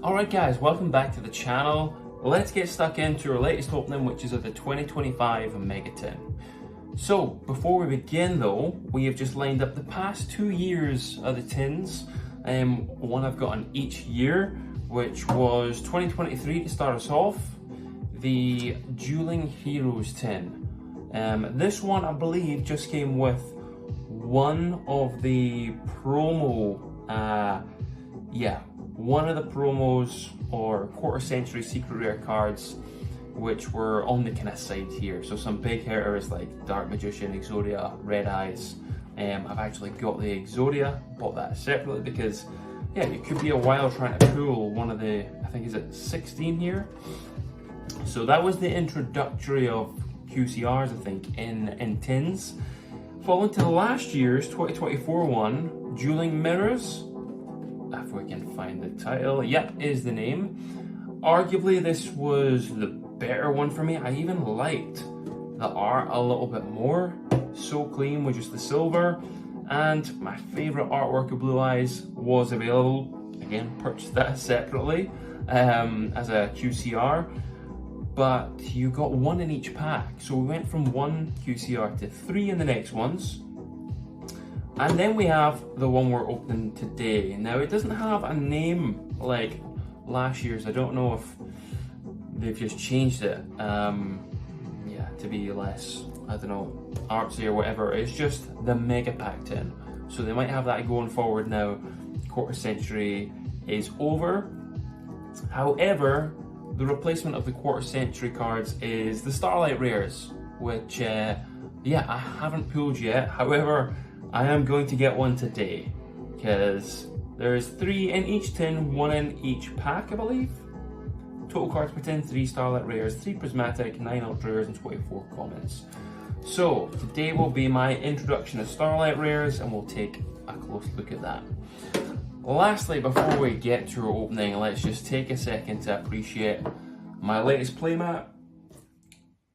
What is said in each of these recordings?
Alright guys, welcome back to the channel. Let's get stuck into our latest opening, which is of the 2025 Mega Tin. So, before we begin though, we have just lined up the past 2 years of the tins. One I've got on each year, which was 2023 to start us off, the Dueling Heroes tin. This one I believe just came with one of the promo, one of the promos or quarter century secret rare cards which were on the kind of side here. So some big hitters like Dark Magician, Exodia, Red Eyes. I've actually got the Exodia, bought that separately because it could be a while trying to pull one of the, I think is it 16 here. So that was the introductory of QCRs, I think, in tins. Following to last year's 2024 one, Dueling Mirrors. If we can find the title, is the name. Arguably this was the better one for me. I even liked the art a little bit more. So clean with just the silver. And my favourite artwork of Blue Eyes was available. Again, purchased that separately as a QCR. But you got one in each pack. So we went from one QCR to 3 in the next ones. And then we have the one we're opening today. Now it doesn't have a name like last year's. I don't know if they've just changed it to be less, I don't know, artsy or whatever. It's just the Mega Pack tin. So they might have that going forward now. Quarter century is over. However, the replacement of the quarter century cards is the Starlight Rares, which I haven't pulled yet. However, I am going to get one today because there's 3 in each tin, 1 in each pack, I believe. Total cards per tin: 3 Starlight Rares, 3 Prismatic, 9 Ultra Rares, and 24 Commons. So today will be my introduction to Starlight Rares, and we'll take a close look at that. Lastly, before we get to our opening, let's just take a second to appreciate my latest playmat.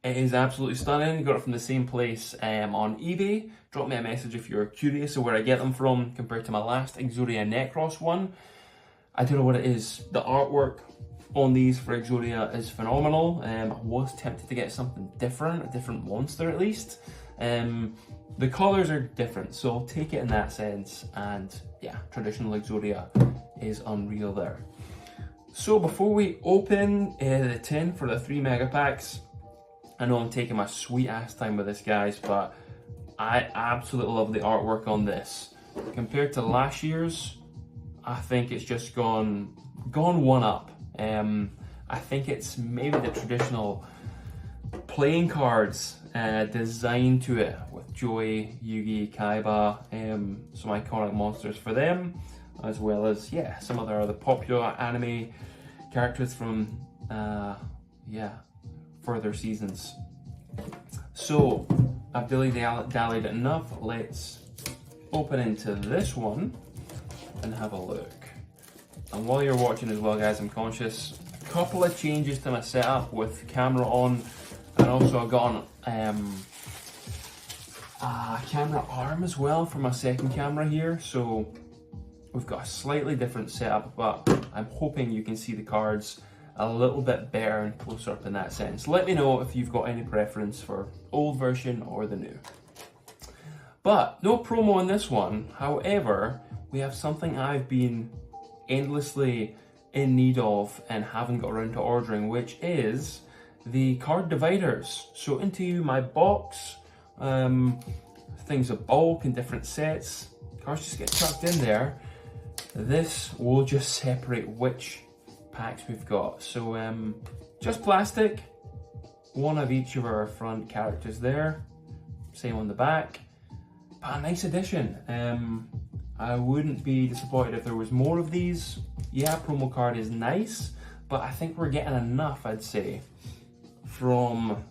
It is absolutely stunning. Got it from the same place on eBay. Drop me a message if you're curious of where I get them from compared to my last Exodia Necros one. I don't know what it is. The artwork on these for Exodia is phenomenal. I was tempted to get something different, a different monster at least. The colours are different, so I'll take it in that sense. And yeah, traditional Exodia is unreal there. So before we open the tin for the 3 mega packs, I know I'm taking my sweet ass time with this, guys, but I absolutely love the artwork on this. Compared to last year's, I think it's just gone one up. I think it's maybe the traditional playing cards designed to it with Joey, Yugi, Kaiba, some iconic monsters for them, as well as some other popular anime characters from further seasons. So I've dallied enough. Let's open into this one and have a look. And while you're watching as well, guys, I'm conscious a couple of changes to my setup with camera on, and also I got on camera arm as well for my second camera here. So we've got a slightly different setup, but I'm hoping you can see the cards a little bit better and closer up in that sense. Let me know if you've got any preference for old version or the new. But no promo on this one. However, we have something I've been endlessly in need of and haven't got around to ordering, which is the card dividers. So into my box, things of bulk and different sets, cards just get chucked in there. This will just separate which packs we've got. So just plastic, one of each of our front characters there, same on the back, but a nice addition. I wouldn't be disappointed if there was more of these. Promo card is nice, but I think we're getting enough, I'd say, from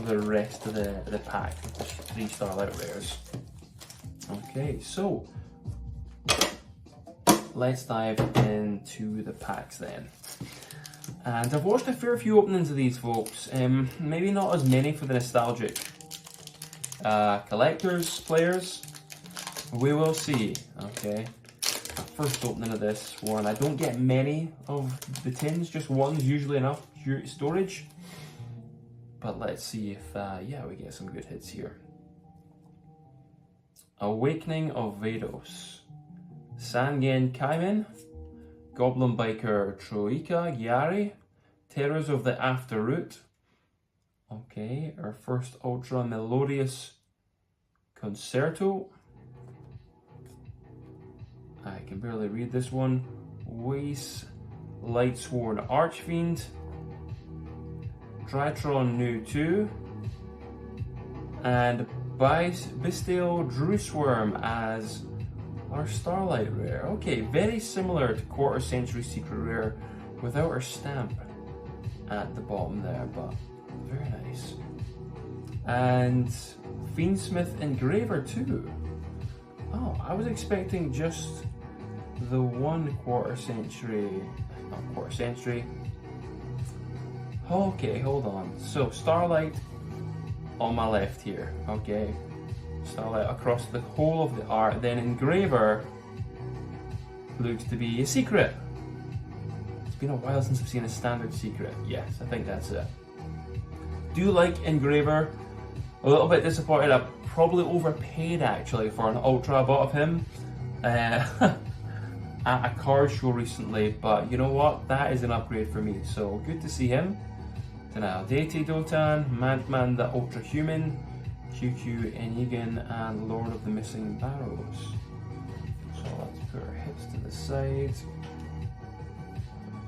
the rest of the pack, 3 Starlight Rares. Okay, so let's dive into the packs then. And I've watched a fair few openings of these, folks. Maybe not as many for the nostalgic collectors, players. We will see. Okay. first opening of this one. I don't get many of the tins, just one's usually enough storage. But let's see if, yeah, we get some good hits here. Awakening of Vados, Sangen Kaimen, Goblin Biker Troika Gyari, Terrors of the Afterroot. Okay, our first Ultra Melodious Concerto. I can barely read this one. Weiss Lightsworn Archfiend, Drytron Nu 2, and Bystial Drewsworm as our Starlight Rare. Okay, very similar to Quarter Century Secret Rare without our stamp at the bottom there, but very nice. And Fiendsmith Engraver 2. Oh, I was expecting just the one Quarter Century, not Quarter Century. Okay, hold on. So Starlight on my left here, okay. Starlight across the whole of the art. Then Engraver looks to be a secret. It's been a while since I've seen a standard secret. Yes, I think that's it. Do like Engraver. A little bit disappointed. I probably overpaid actually for an Ultra I bought of him at a card show recently, but you know what? That is an upgrade for me, so good to see him. Denial Deity Dotan, Madman the Ultra Human, QQ Enigan, and Lord of the Missing Barrows. So let's put our hits to the side.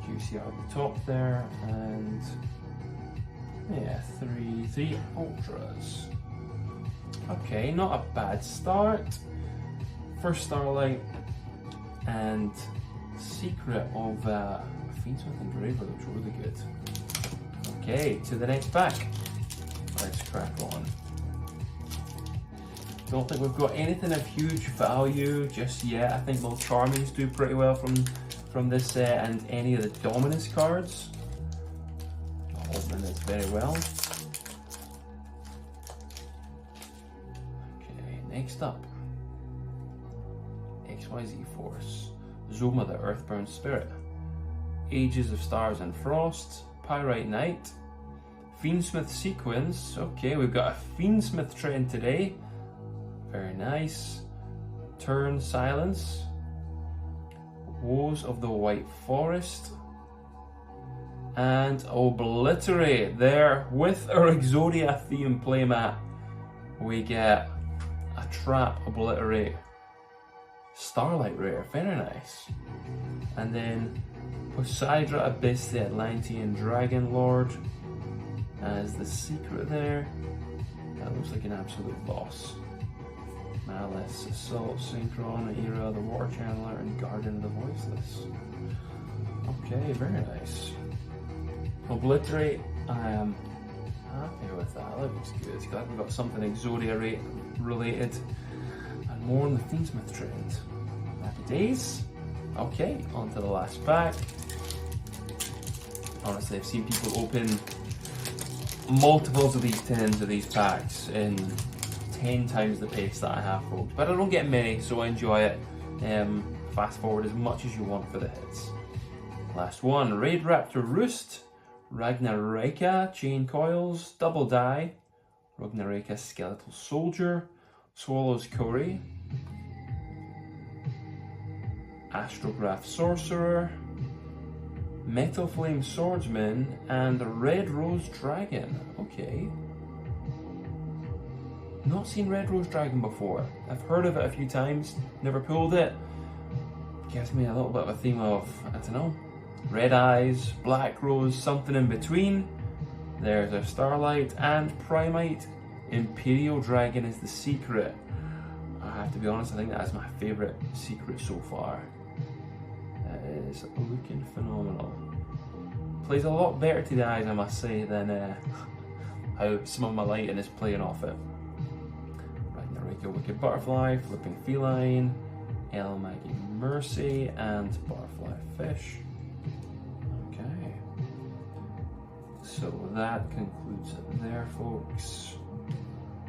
QCR at the top there, and yeah, three Ultras. Okay, not a bad start. First Starlight and Secret of Fiendsmith Engraver looks really good. Okay, to the next pack. Let's crack on. Don't think we've got anything of huge value just yet. I think those Charmings do pretty well from this set and any of the Dominus cards. I'll open this very well. Okay, next up. XYZ Force, Zoma the Earthbound Spirit, Ages of Stars and Frost, Pyrite Knight, Fiendsmith Sequence. Okay, we've got a Fiendsmith trend today. Very nice. Turn Silence, Woes of the White Forest, and Obliterate. There, with our Exodia theme playmat, we get a Trap Obliterate Starlight Rare. Very nice. And then Poseidra Abyss, the Atlantean Dragon Lord, as the secret there. That looks like an absolute boss. Malice, Assault, Synchron, Era, the Water Channeler, and Guardian of the Voiceless. Okay, very nice. Obliterate, I am happy with that. That looks good. Glad we've got something Exodia related and more on the Fiendsmith trend. Happy days. Okay, on to the last pack. Honestly, I've seen people open multiples of these tins of these packs in 10 times the pace that I have, folks. But I don't get many, so I enjoy it. Fast forward as much as you want for the hits. Last one, Raid Raptor Roost, Ragnaraka Chain Coils, Double Die, Ragnaraka Skeletal Soldier, Swallows Curry, Astrograph Sorcerer, Metal Flame Swordsman, and Red Rose Dragon. Okay. Not seen Red Rose Dragon before. I've heard of it a few times, never pulled it. Gives me a little bit of a theme of, I don't know, Red Eyes, Black Rose, something in between. There's our Starlight and Primite. Imperial Dragon is the secret. I have to be honest, I think that is my favourite secret so far. That is looking phenomenal. Plays a lot better to the eyes, I must say, than how some of my lighting is playing off it. Ragnaraka Wicked Butterfly, Flipping Feline, El Maggie Mercy, and Butterfly Fish. Okay. So that concludes it there, folks.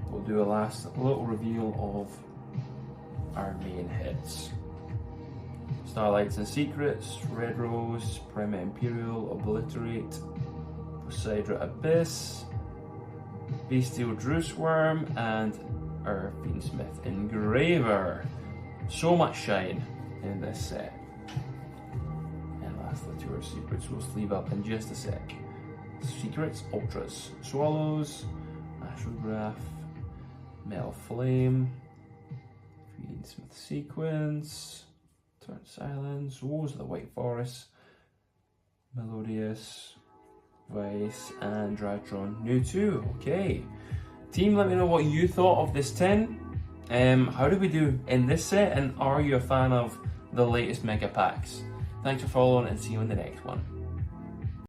We'll do a last little reveal of our main hits. Starlights and Secrets, Red Rose, Prima Imperial, Obliterate, Poseidra Abyss, Bestial Drewsworm, and our Fiendsmith Engraver. So much shine in this set. And lastly to our secrets, we'll sleeve up in just a sec. Secrets, Ultras, Swallows, Astrograph, Metal Flame, Fiendsmith Sequence, Turn Silence, Woes of the White Forest, Melodious, Vice, and Drytron New 2. Okay. Team, let me know what you thought of this 10. How did we do in this set, and are you a fan of the latest mega packs? Thanks for following, and see you in the next one.